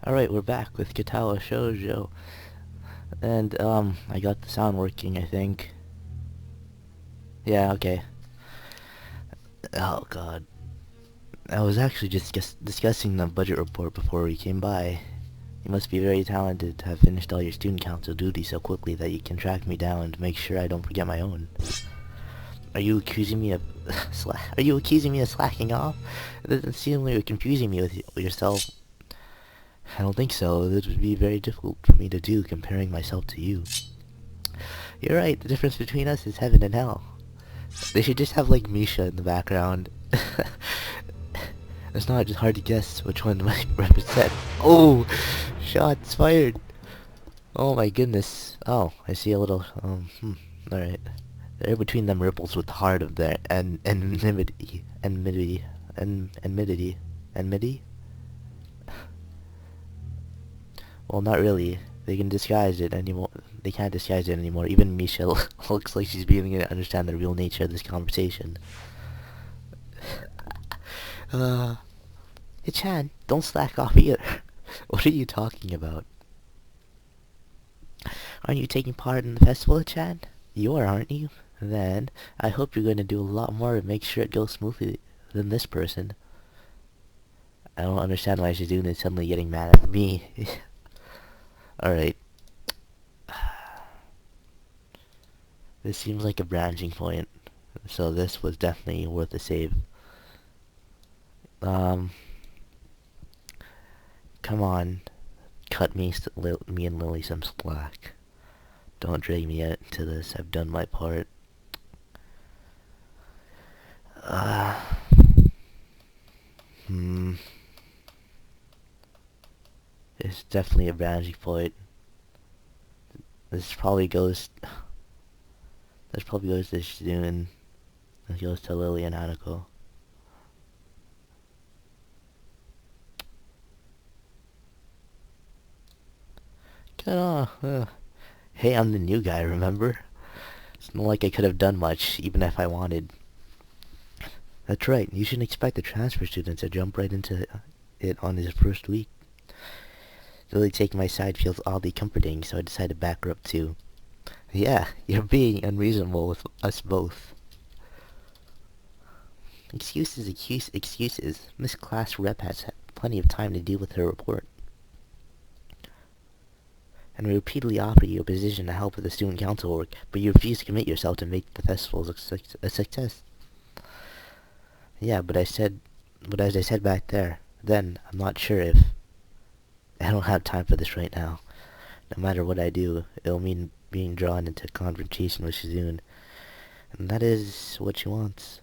Alright, we're back with Katawa Shoujo. And, I got the sound working, I think. Yeah, okay. Oh, God. I was actually just discussing the budget report before we came by. You must be very talented to have finished all your student council duties so quickly that you can track me down to make sure I don't forget my own. Are you accusing me of... Are you accusing me of slacking off? It doesn't seem like you're confusing me with yourself. I don't think so. This would be very difficult for me to do, comparing myself to you. You're right, the difference between us is heaven and hell. They should just have, like, Misha in the background. It's not just hard to guess which one might represent. Oh! Shots fired! Oh my goodness. Oh, I see a little, alright. There between them ripples with the heart of their enmity. Well, not really. They can disguise it anymore. They can't disguise it anymore. Even Misha looks like she's beginning to understand the real nature of this conversation. Chan, don't slack off either. What are you talking about? Aren't you taking part in the festival, Chan? You are, aren't you? Then, I hope you're going to do a lot more to make sure it goes smoothly than this person. I don't understand why she's doing this, suddenly getting mad at me. Alright. This seems like a branching point, so this was definitely worth a save. Come on, cut me and Lily some slack. Don't drag me into this. I've done my part. It's definitely a branching point. This probably goes. This probably goes to Shizune. This goes to Lily and Hanako. Get off. Hey, I'm the new guy, remember? It's not like I could have done much, even if I wanted. That's right, you shouldn't expect a transfer student to jump right into it on his first week. Lily taking my side feels oddly comforting, so I decided to back her up too. Yeah, you're being unreasonable with us both. Excuses. Miss Class Rep has had plenty of time to deal with her report. And we repeatedly offered you a position to help with the student council work, but you refused to commit yourself to make the festival a success. Yeah, but as I said back there, then, I'm not sure if... I don't have time for this right now. No matter what I do, it'll mean being drawn into confrontation with Shizune. And that is what she wants.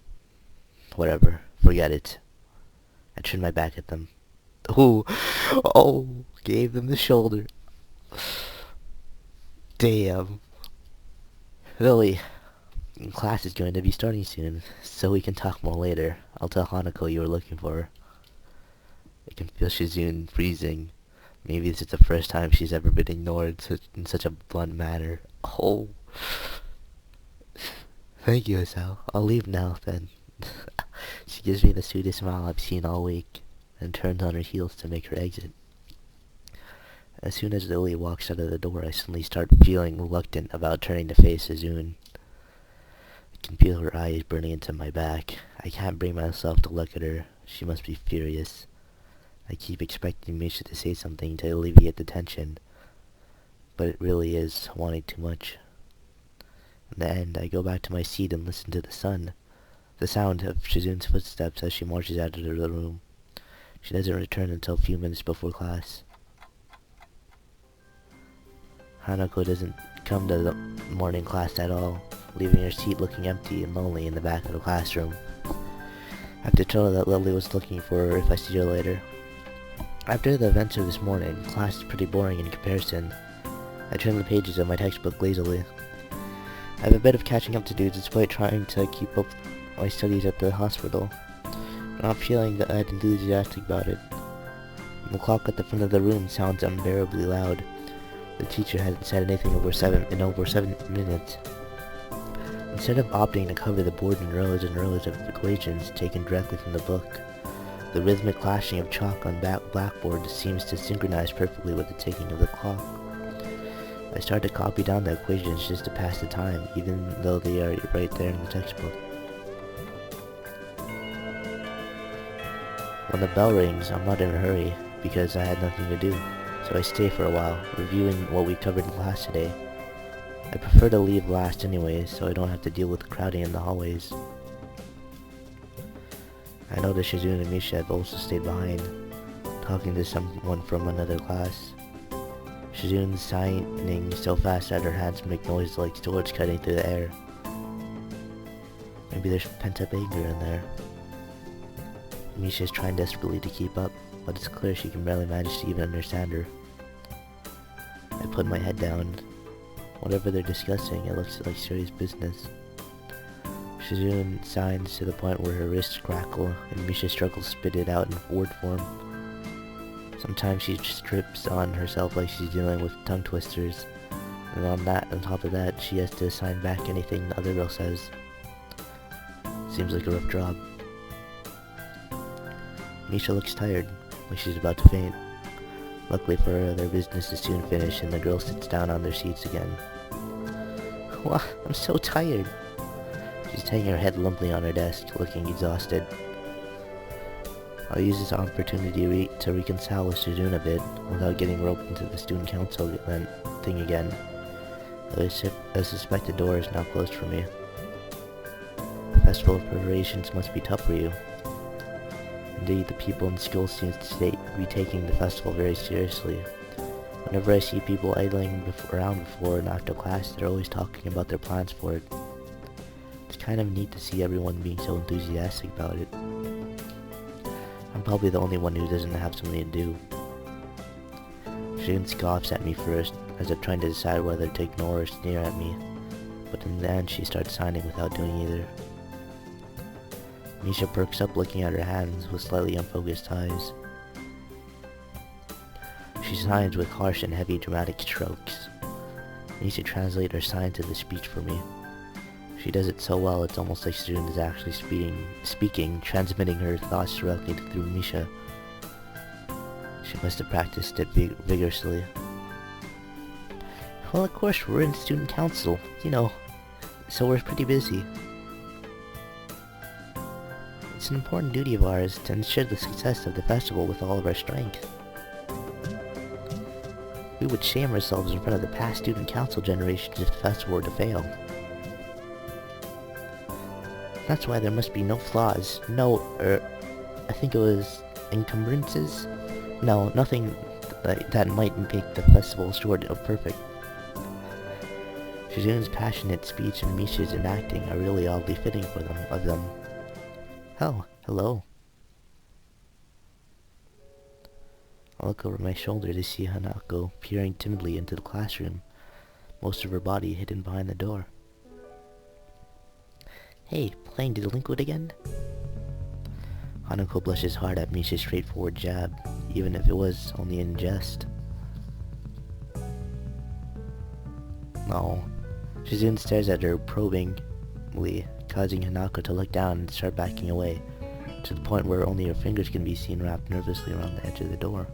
Whatever, forget it. I turned my back at them. Oh, gave them the shoulder. Damn. Lily, class is going to be starting soon, so we can talk more later. I'll tell Hanako you were looking for her. I can feel Shizune freezing. Maybe this is the first time she's ever been ignored in such a blunt manner. Oh. Thank you, Asao. I'll leave now, then. She gives me the sweetest smile I've seen all week, and turns on her heels to make her exit. As soon as Lily walks out of the door, I suddenly start feeling reluctant about turning to face Shizune. I can feel her eyes burning into my back. I can't bring myself to look at her. She must be furious. I keep expecting Misha to say something to alleviate the tension, but it really is wanting too much. In the end, I go back to my seat and listen to the sound of Shizune's footsteps as she marches out of the room. She doesn't return until a few minutes before class. Hanako doesn't come to the morning class at all, leaving her seat looking empty and lonely in the back of the classroom. I have to tell her that Lily was looking for her if I see her later. After the events of this morning, class is pretty boring in comparison. I turn the pages of my textbook lazily. I have a bit of catching up to do despite trying to keep up my studies at the hospital. I'm not feeling that enthusiastic about it. The clock at the front of the room sounds unbearably loud. The teacher hadn't said anything in over 7 minutes. Instead of opting to cover the board in rows and rows of equations taken directly from the book, The rhythmic clashing of chalk on blackboard seems to synchronize perfectly with the ticking of the clock. I start to copy down the equations just to pass the time, even though they are right there in the textbook. When the bell rings, I'm not in a hurry, because I had nothing to do, so I stay for a while, reviewing what we covered in class today. I prefer to leave last anyway, so I don't have to deal with the crowding in the hallways. I noticed Shizune and Misha have also stayed behind, talking to someone from another class. Shizune's signing so fast that her hands make noise like swords cutting through the air. Maybe there's pent-up anger in there. Misha's trying desperately to keep up, but it's clear she can barely manage to even understand her. I put my head down. Whatever they're discussing, it looks like serious business. Shizune signs to the point where her wrists crackle, and Misha struggles to spit it out in word form. Sometimes she strips on herself like she's dealing with tongue twisters, and on top of that, she has to sign back anything the other girl says. Seems like a rough job. Misha looks tired, like she's about to faint. Luckily for her, their business is soon finished, and the girl sits down on their seats again. Wow, I'm so tired. She's hanging her head limply on her desk, looking exhausted. I'll use this opportunity to reconcile with Shizune a bit, without getting roped into the student council thing again. A suspected door is now closed for me. Festival preparations must be tough for you. Indeed, the people in school seem to be taking the festival very seriously. Whenever I see people idling around before an active class, they're always talking about their plans for it. It's kind of neat to see everyone being so enthusiastic about it. I'm probably the only one who doesn't have something to do. Shane scoffs at me first, as if trying to decide whether to ignore or sneer at me, but in the end she starts signing without doing either. Misha perks up looking at her hands with slightly unfocused eyes. She signs with harsh and heavy dramatic strokes. Misha translates her sign to the speech for me. She does it so well it's almost like Shizune is actually speaking, transmitting her thoughts directly through Misha. She must have practiced it vigorously. Well, of course, we're in student council, so we're pretty busy. It's an important duty of ours to ensure the success of the festival with all of our strength. We would shame ourselves in front of the past student council generations if the festival were to fail. That's why there must be no flaws, I think it was encumbrances? No, nothing that might make the festival short of perfect. Shizune's passionate speech and Misha's enacting are really oddly fitting of them. Oh, hello. I look over my shoulder to see Hanako peering timidly into the classroom, most of her body hidden behind the door. Hey, playing delinquent again? Hanako blushes hard at Misha's straightforward jab, even if it was only in jest. No. Shizune stares at her probingly, causing Hanako to look down and start backing away, to the point where only her fingers can be seen wrapped nervously around the edge of the door.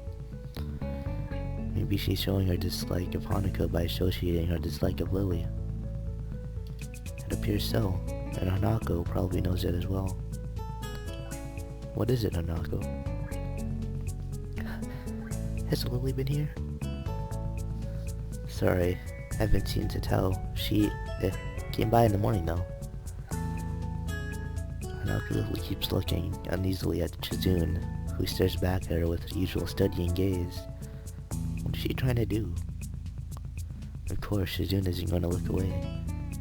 Maybe she's showing her dislike of Hanako by associating her dislike of Lily. It appears so, and Hanako probably knows it as well. What is it, Hanako? Has Lily been here? Sorry, haven't seen to tell. She came by in the morning though. Hanako keeps looking uneasily at Shizune, who stares back at her with her usual studying gaze. What is she trying to do? Of course, Shizune isn't going to look away,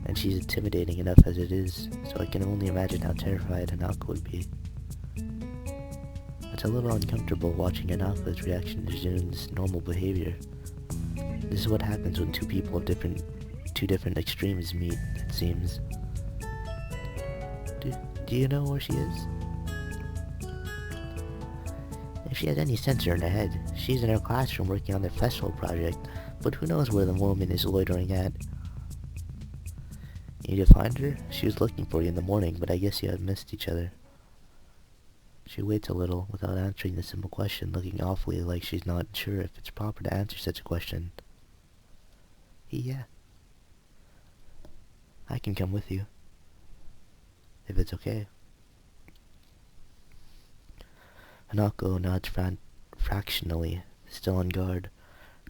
and she's intimidating enough as it is, so I can only imagine how terrified Hanako would be. It's a little uncomfortable watching Hanako's reaction to Shizune's normal behavior. This is what happens when two people of two different extremes meet, it seems. Do you know where she is? If she has any sense in her head, she's in her classroom working on their festival project, but who knows where the woman is loitering at. You need to find her? She was looking for you in the morning, but I guess you have missed each other. She waits a little without answering the simple question, looking awfully like she's not sure if it's proper to answer such a question. Yeah. I can come with you. If it's okay. Hanako nods fractionally, still on guard.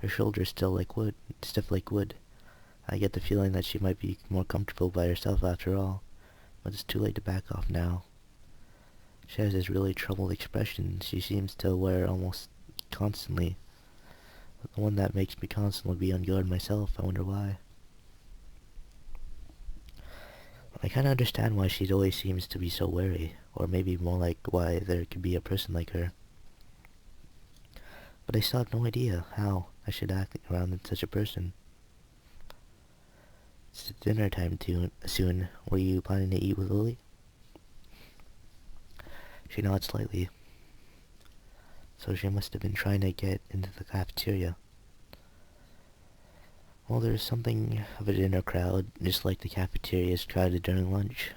Her shoulders stiff like wood. I get the feeling that she might be more comfortable by herself after all, but it's too late to back off now. She has this really troubled expression she seems to wear almost constantly. The one that makes me constantly be on guard myself. I wonder why. I kinda understand why she always seems to be so wary, or maybe more like why there could be a person like her. But I still have no idea how I should act around such a person. It's dinner time soon. Were you planning to eat with Lily? She nods slightly. So she must have been trying to get into the cafeteria. Well, there's something of a dinner crowd, just like the cafeteria is crowded during lunch.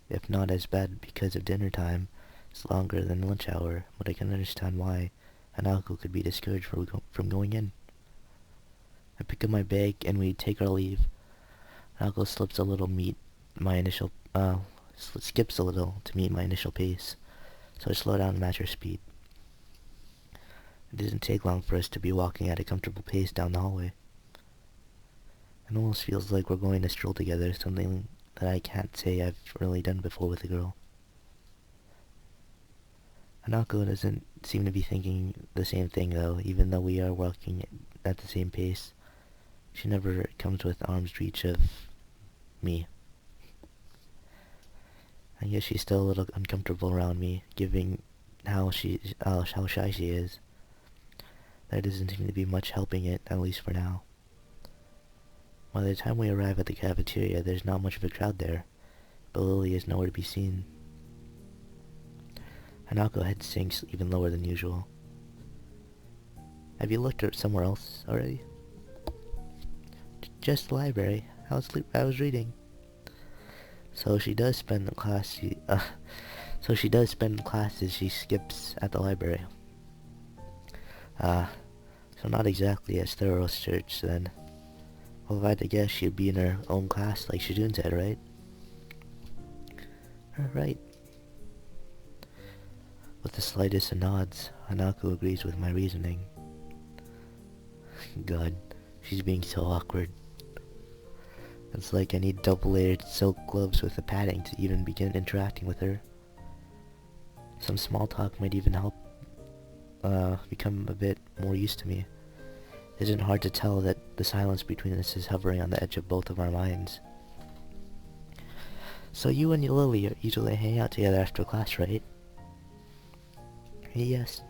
If not as bad because of dinner time, it's longer than lunch hour, but I can understand why Hanako could be discouraged from going in. I pick up my bag and we take our leave. Hanako skips a little to meet my initial pace, so I slow down to match her speed. It doesn't take long for us to be walking at a comfortable pace down the hallway. It almost feels like we're going to stroll together, something that I can't say I've really done before with a girl. Hanako doesn't seem to be thinking the same thing though, even though we are walking at the same pace. She never comes within arm's reach of me. I guess she's still a little uncomfortable around me, given how shy she is. There doesn't seem to be much helping it, at least for now. By the time we arrive at the cafeteria, there's not much of a crowd there, but Lily is nowhere to be seen. Hanako head sinks even lower than usual. Have you looked somewhere else already? Just the library. I was reading. So she does spend the classes she skips at the library. So not exactly as thorough a search then. Well, if I had to guess, she'd be in her own class like Shijun said, right? Right. With the slightest of nods, Hanako agrees with my reasoning. God, she's being so awkward. It's like I need double-layered silk gloves with the padding to even begin interacting with her. Some small talk might even help become a bit more used to me. It isn't hard to tell that the silence between us is hovering on the edge of both of our minds. So you and Lily usually hang out together after class, right? Yes.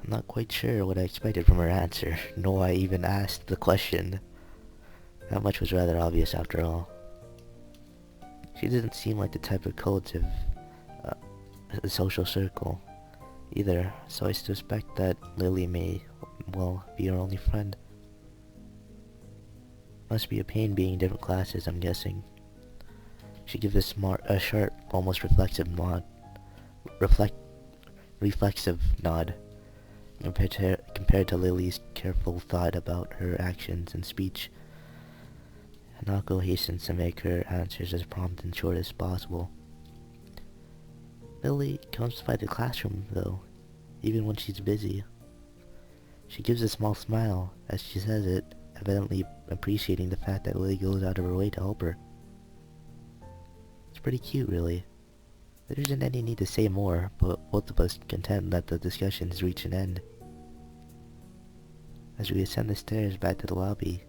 I'm not quite sure what I expected from her answer, nor I even asked the question. That much was rather obvious after all. She didn't seem like the type of code of a social circle either, so I suspect that Lily may, well, be her only friend. Must be a pain being in different classes, I'm guessing. She gives a sharp, almost reflexive nod. Reflexive nod. Compared to Lily's careful thought about her actions and speech. Hanako hastens to make her answers as prompt and short as possible. Lily comes by the classroom, though, even when she's busy. She gives a small smile as she says it, evidently appreciating the fact that Lily goes out of her way to help her. It's pretty cute, really. There isn't any need to say more, but both of us contend that the discussion has reached an end. As we ascend the stairs back to the lobby,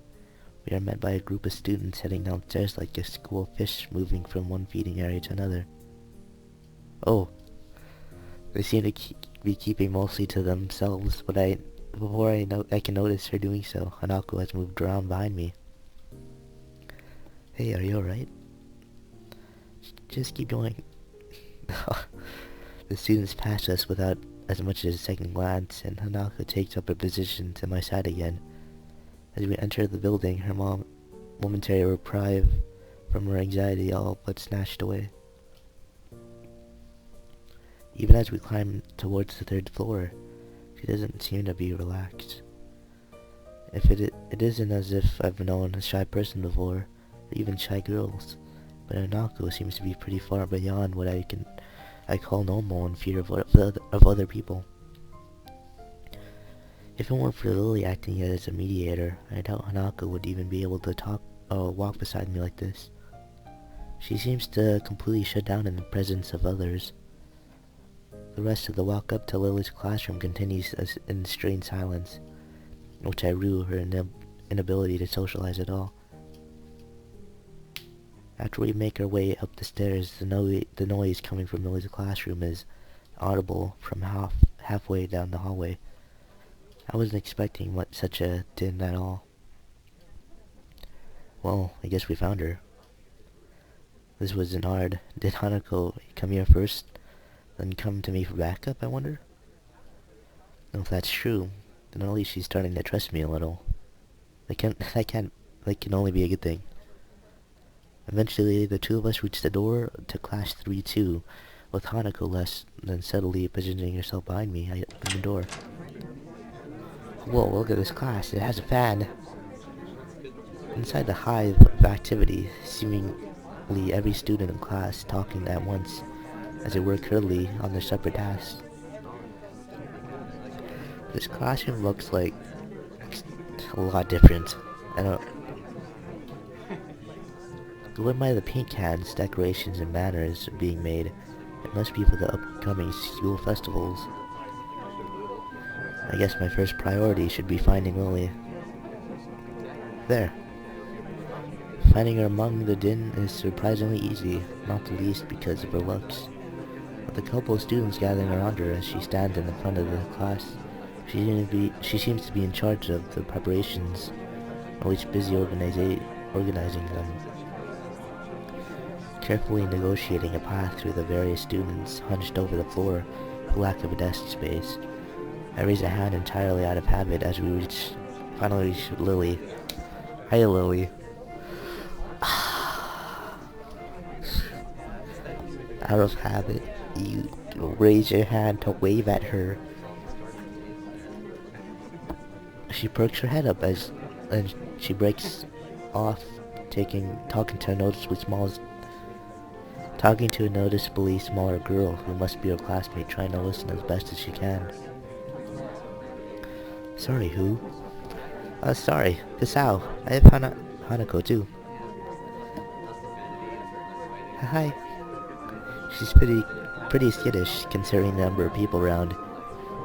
we are met by a group of students heading downstairs like a school of fish moving from one feeding area to another. Oh, they seem to be keeping mostly to themselves, but before I can notice her doing so, Hanako has moved around behind me. Hey, are you alright? Just keep going. The students pass us without as much as a second glance, and Hanako takes up a position to my side again. As we enter the building, her momentary reprieve from her anxiety all but snatched away. Even as we climb towards the third floor, she doesn't seem to be relaxed. If it isn't as if I've known a shy person before, or even shy girls, but Hanako seems to be pretty far beyond what I call normal in fear of other people. If it weren't for Lily acting as a mediator, I doubt Hanako would even be able to walk beside me like this. She seems to completely shut down in the presence of others. The rest of the walk up to Lily's classroom continues in strained silence, which I rue her inability to socialize at all. After we make our way up the stairs, the noise coming from Lily's classroom is audible from halfway down the hallway. I wasn't expecting such a din at all. Well, I guess we found her. This wasn't hard. Did Hanako come here first, then come to me for backup, I wonder? If that's true, then at least she's starting to trust me a little. That can only be a good thing. Eventually, the two of us reached the door to class 3-2, with Hanako less than subtly positioning herself behind me in the door. Whoa, look at this class. It has a fan. Inside the hive of activity, seemingly every student in class talking at once as they work hurriedly on their separate tasks. This classroom looks like a lot different. Going by the paint cans, decorations, and banners being made, it must be for the upcoming school festivals. I guess my first priority should be finding Lily. There. Finding her among the din is surprisingly easy, not the least because of her looks. With a couple of students gathering around her as she stands in the front of the class, she seems to be in charge of the preparations, or at least busy organizing them. Carefully negotiating a path through the various students hunched over the floor for lack of a desk space. I raise a hand entirely out of habit as we finally reach Lily. Hi, Lily. Out of habit, you raise your hand to wave at her. She perks her head up and she breaks off, talking to a noticeably smaller girl who must be her classmate, trying to listen as best as she can. Sorry, who? Sorry, Kasao. I have Hanako too. Hi. She's pretty skittish considering the number of people around.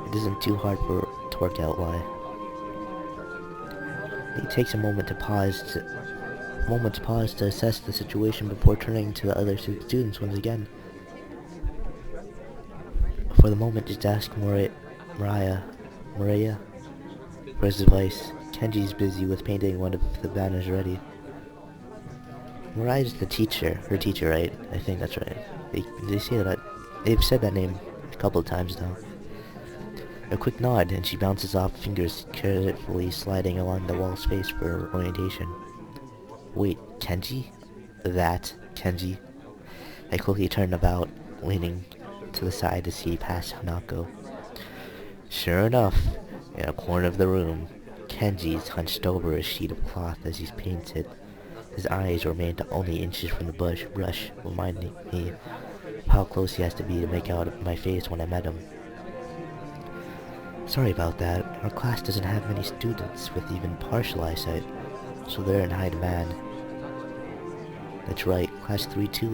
It isn't too hard to work out why. He takes a moment to pause to assess the situation before turning to the other students once again. For the moment, just ask Maria for his advice. Kenji's busy with painting one of the banners already. Mariah's her teacher, right? I think that's right. They've said that name a couple of times now. A quick nod, and she bounces off, fingers carefully sliding along the wall space for orientation. Wait, Kenji? That Kenji? I quickly turn about, leaning to the side to see past Hanako. Sure enough, in a corner of the room, Kenji's hunched over a sheet of cloth as he's painted. His eyes remained only inches from the brush, reminding me of how close he has to be to make out my face when I met him. Sorry about that. Our class doesn't have many students with even partial eyesight, so they're in high demand. That's right, class 3-2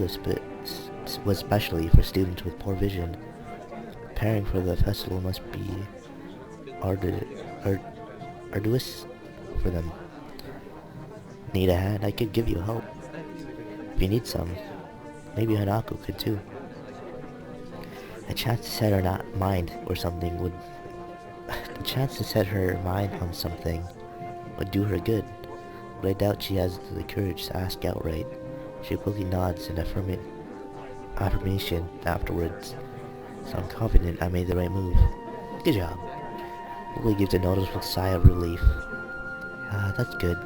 was specially for students with poor vision. Preparing for the festival must be arduous for them. Need a hand? I could give you help. If you need some, maybe Hanako could too. A chance to set her mind on something would do her good, but I doubt she has the courage to ask outright. She quickly nods in affirmation afterwards, so I'm confident I made the right move. Good job. Lily gives a noticeable sigh of relief. That's good.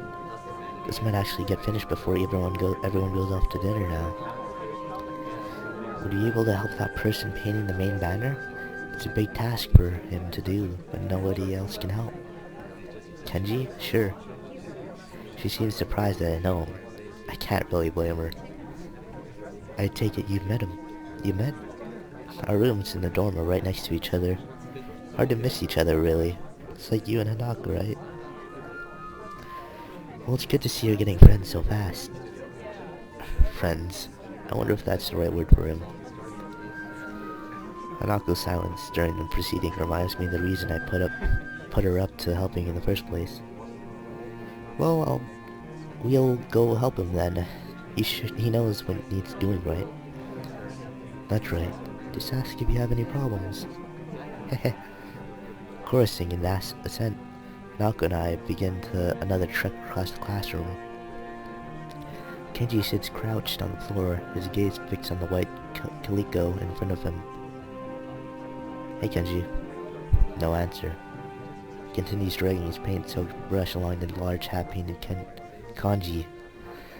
This might actually get finished before everyone goes off to dinner now. Would you be able to help that person painting the main banner? It's a big task for him to do, but nobody else can help. Kenji? Sure. She seems surprised that I know him. I can't really blame her. I take it you've met him. You met? Our rooms in the dorm are right next to each other. Hard to miss each other, really. It's like you and Hanako, right? Well, it's good to see her getting friends so fast. Friends. I wonder if that's the right word for him. Hanako's silence during the proceeding reminds me of the reason I put her up to helping in the first place. Well, we'll go help him then. He knows what needs doing, right? That's right. Just ask if you have any problems. Heh. Chorusing in assent, Naoko and I begin another trek across the classroom. Kenji sits crouched on the floor, his gaze fixed on the white calico in front of him. Hey Kenji. No answer. He continues dragging his paint-soaked brush along the large half-painted kanji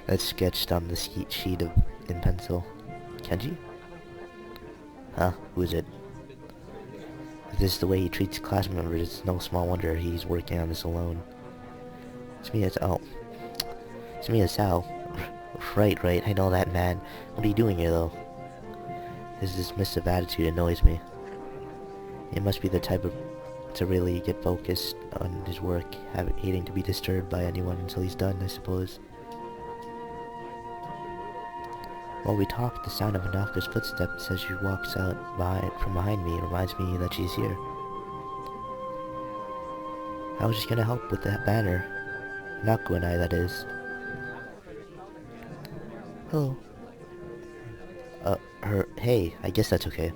that's sketched on the sheet in pencil. Kenji? Huh? Who is it? If this is the way he treats class members, it's no small wonder he's working on this alone. It's me, Sal. Right, I know that, man. What are you doing here, though? His dismissive attitude annoys me. He must be the type to really get focused on his work, hating to be disturbed by anyone until he's done, I suppose. While we talk, the sound of Hanako's footsteps as she walks out from behind me reminds me that she's here. I was just gonna help with that banner. Hanako and I, that is. Hello. Hey, I guess that's okay.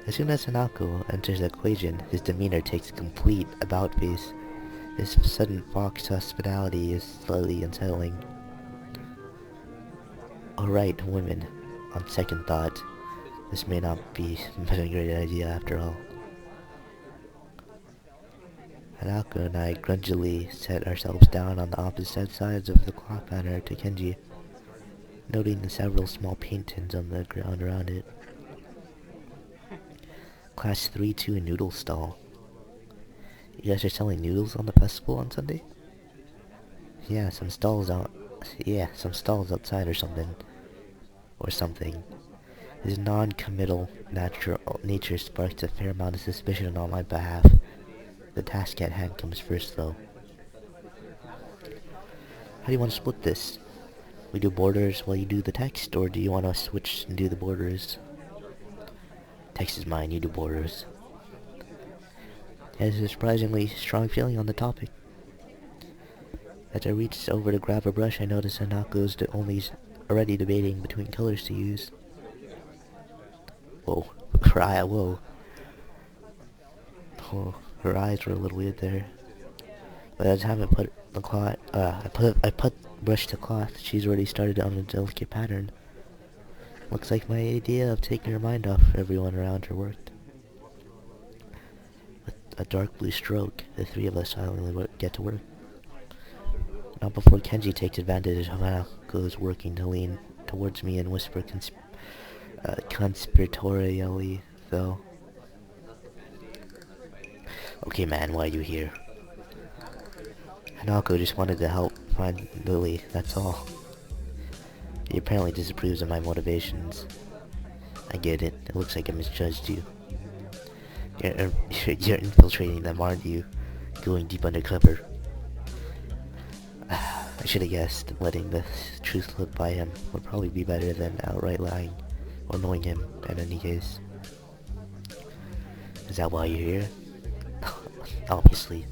As soon as Hanako enters the equation, his demeanor takes a complete about-face. His sudden fox hospitality is slightly unsettling. Alright, women. On second thought, this may not be a great idea after all. Hanako and I grudgingly set ourselves down on the opposite sides of the cloth banner to Kenji, noting the several small paint tins on the ground around it. Class 3-2 noodle stall. You guys are selling noodles on the festival on Sunday? Yeah, some stalls outside or something. His non-committal nature sparks a fair amount of suspicion on my behalf. The task at hand comes first, though. How do you want to split this? We do borders while you do the text, or do you want to switch and do the borders? Text is mine, you do borders. He has a surprisingly strong feeling on the topic. As I reach over to grab a brush, I notice Hanako's already debating between colors to use. Whoa. Whoa. Oh, her eyes were a little weird there. But I just haven't put the cloth, I put brush to cloth. She's already started on a delicate pattern. Looks like my idea of taking her mind off everyone around her worked. With a dark blue stroke, the three of us silently get to work. Not before Kenji takes advantage of Hanako's working to lean towards me and whisper conspiratorially, though. Okay, man, why are you here? Hanako just wanted to help find Lily, that's all. He apparently disapproves of my motivations. I get it. It looks like I misjudged you. You're infiltrating them, aren't you? Going deep undercover. I should have guessed letting the truth slip by him would probably be better than outright lying, or knowing him, in any case. Is that why you're here? Obviously.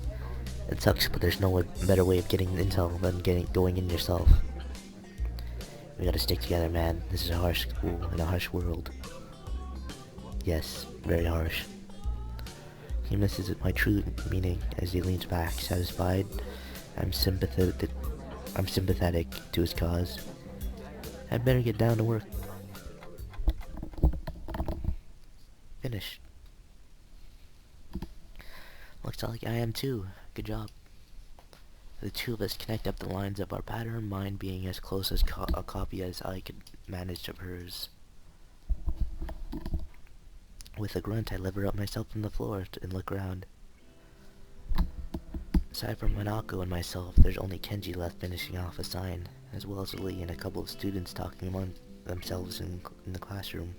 It sucks, but there's no better way of getting intel than going in yourself. We gotta stick together, man. This is a harsh school and a harsh world. Yes, very harsh. He misses my true meaning as he leans back, satisfied. I'm sympathetic to his cause. I'd better get down to work. Finished. Looks like I am too. Good job. The two of us connect up the lines of our pattern, mine being as close as a copy as I could manage of hers. With a grunt, I lever up myself from the floor and look around. Aside from Hanako and myself, there's only Kenji left finishing off a sign, as well as Lee and a couple of students talking among themselves in the classroom.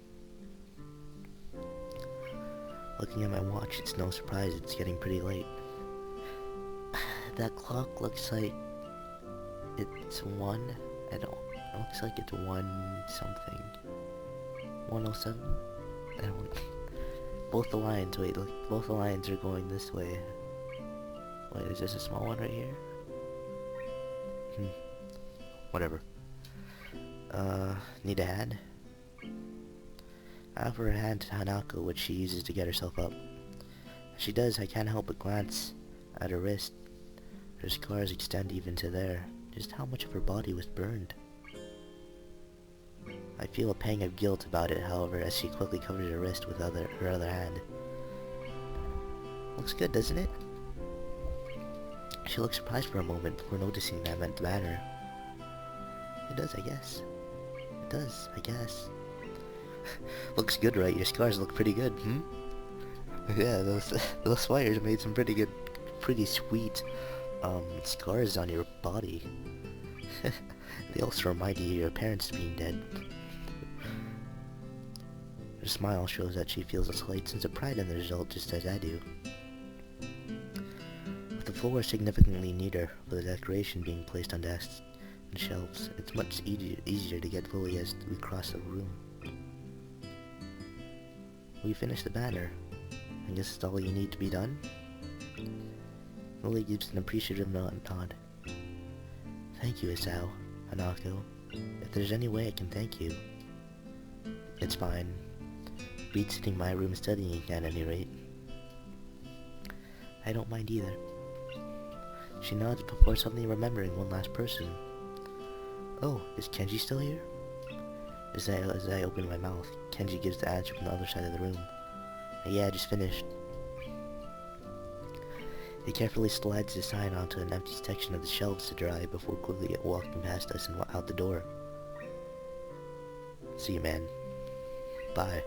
Looking at my watch, it's no surprise it's getting pretty late. That clock looks like it's 1. It looks like it's 1 something. 107? I don't... Both the lines, wait, look, both the lines are going this way. Wait, is this a small one right here? Whatever. Need a hand? I offer her hand to Hanako, which she uses to get herself up. As she does, I can't help but glance at her wrist. Her scars extend even to there. Just how much of her body was burned. I feel a pang of guilt about it, however, as she quickly covers her wrist with her other hand. Looks good, doesn't it? She looks surprised for a moment before noticing that I meant the banner. It does, I guess. It does, I guess. Looks good, right? Your scars look pretty good, Yeah, those fires made some pretty sweet, scars on your body. They also remind you of your parents being dead. Her smile shows that she feels a slight sense of pride in the result, just as I do. With the floor significantly neater, with the decoration being placed on desks and shelves, it's much easier to get fully as we cross the room. We finished the banner. I guess it's all you need to be done? Lily gives an appreciative nod. Thank you, Isao, Hanako. If there's any way I can thank you. It's fine. Beats sitting in my room studying at any rate. I don't mind either. She nods before suddenly remembering one last person. Oh, is Kenji still here? As I open my mouth, Kenji gives the answer from the other side of the room. Yeah, I just finished. He carefully slides the sign onto an empty section of the shelves to dry before quickly walking past us and out the door. See you, man. Bye.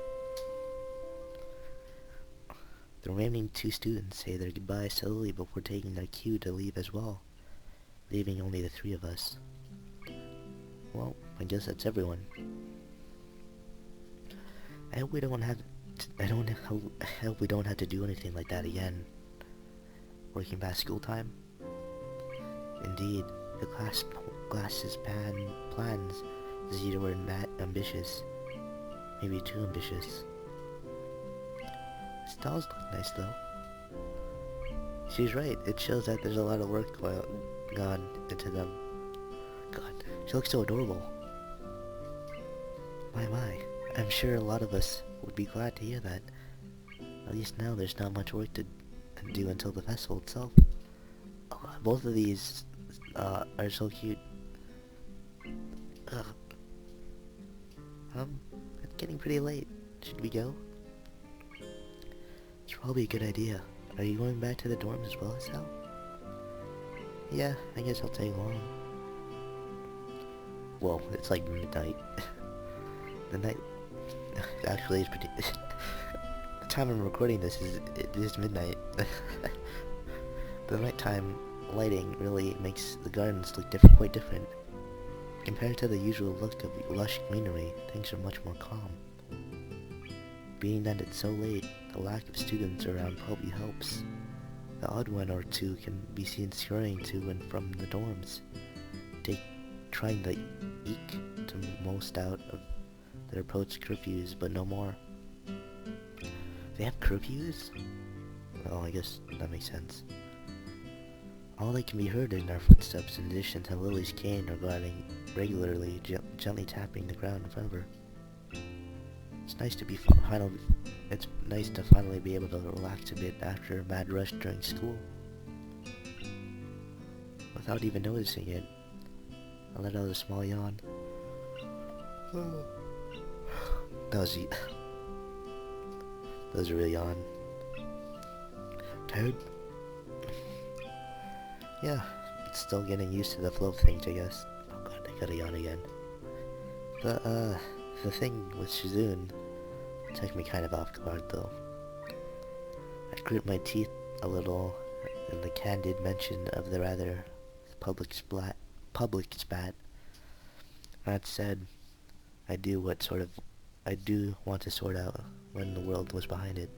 The remaining 2 students say their goodbyes to Lily before taking their cue to leave as well, leaving only the 3 of us. Well, I guess that's everyone. I hope we don't have to do anything like that again. Working past school time? Indeed, the class's plans is either were ambitious, maybe too ambitious. These dolls look nice though. She's right, it shows that there's a lot of work gone into them. God, she looks so adorable. My, I'm sure a lot of us would be glad to hear that. At least now there's not much work to do until the festival itself. Oh, both of these are so cute. It's getting pretty late. Should we go? It's probably a good idea. Are you going back to the dorm as well, Sal? Yeah, I guess I'll tag along. Well, it's like midnight. The night actually is pretty... The time I'm recording this is midnight. The nighttime lighting really makes the gardens look quite different. Compared to the usual look of lush greenery, things are much more calm. Being that it's so late, the lack of students around probably helps. The odd one or two can be seen scurrying to and from the dorms, trying to eke the most out of their approach curfews, but no more. They have curfews? Well, I guess that makes sense. All that can be heard in our footsteps, in addition to Lily's cane regularly gently tapping the ground in front of her. It's nice to finally be able to relax a bit after a mad rush during school. Without even noticing it, I let out a small yawn. That was a real yawn. Tired? Yeah, it's still getting used to the flow of things, I guess. Oh god, I gotta yawn again. But, the thing with Shizune, It took me kind of off guard, though. I grit my teeth a little in the candid mention of the rather public spat. That said, I do want to sort out when the world was behind it.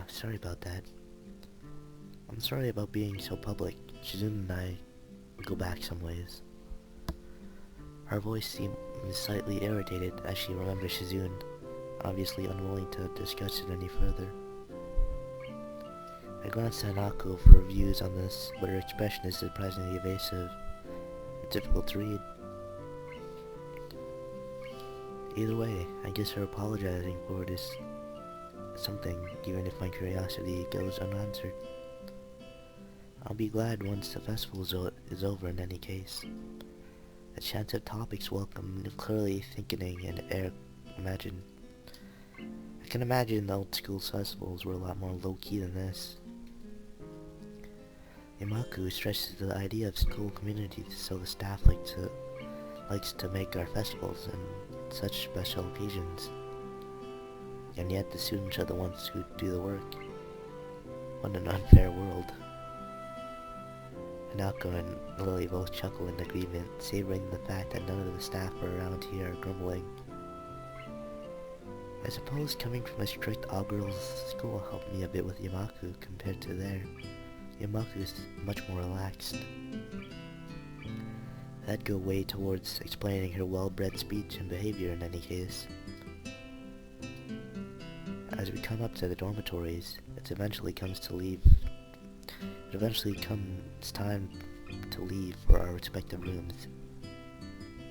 Sorry about that. I'm sorry about being so public. Shizune and I go back some ways. Her voice seemed slightly irritated as she remembered Shizune, obviously unwilling to discuss it any further. I glanced at Nako for reviews on this, but her expression is surprisingly evasive and difficult to read. Either way, I guess her apologizing for it is something, even if my curiosity goes unanswered. I'll be glad once the festival is over in any case. A chance of topics welcome, clearly thinking and imagine. I can imagine the old school festivals were a lot more low-key than this. Yamaku stresses the idea of school communities, so the staff likes to make our festivals and such special occasions. And yet the students are the ones who do the work. What an unfair world. Hanako and Lily both chuckle in agreement, savoring the fact that none of the staff around here are grumbling. I suppose coming from a strict all-girls school helped me a bit with Yamaku compared to there. Yamaku is much more relaxed. That'd go way towards explaining her well-bred speech and behavior in any case. As we come up to the dormitories, it eventually comes time to leave for our respective rooms.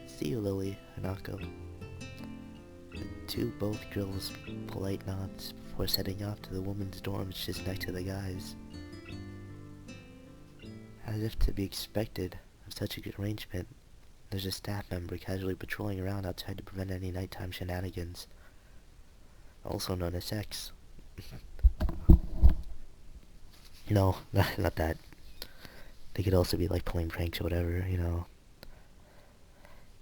See you, Lily, Hanako. The two both girls polite nods before setting off to the women's dorms just next to the guys. As if to be expected of such a good arrangement, there's a staff member casually patrolling around outside to prevent any nighttime shenanigans, also known as sex. No, not that. They could also be like pulling pranks or whatever, you know.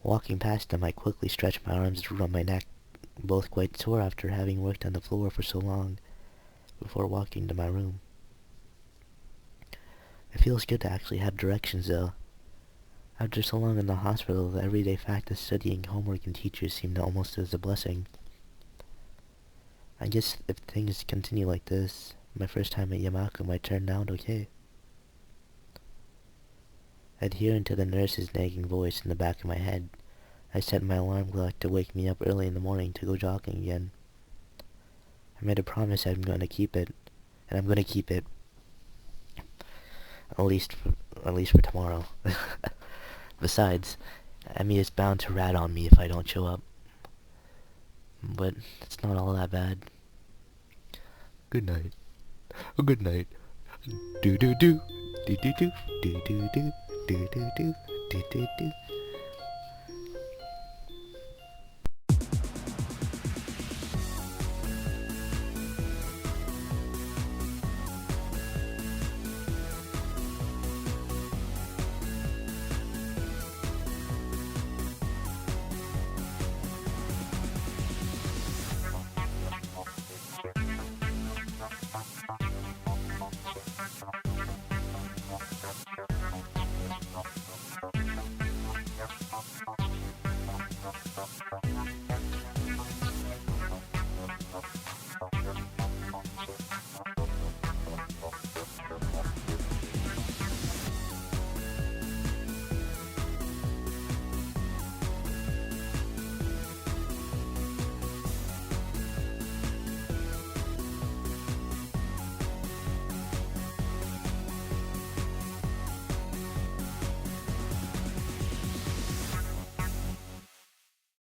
Walking past them, I quickly stretched my arms around my neck, both quite sore after having worked on the floor for so long, before walking to my room. It feels good to actually have directions, though. After so long in the hospital, the everyday fact of studying, homework, and teachers seemed almost as a blessing. I guess if things continue like this, my first time at Yamaku might turn out okay. Adhering to the nurse's nagging voice in the back of my head, I set my alarm clock to wake me up early in the morning to go jogging again. I made a promise I'm going to keep it, and I'm going to keep it. At least for tomorrow. Besides, Emmy is bound to rat on me if I don't show up. But it's not all that bad. Good night. Oh, good night. Do do do. Do do do. Do do do. Do do do. Do do do.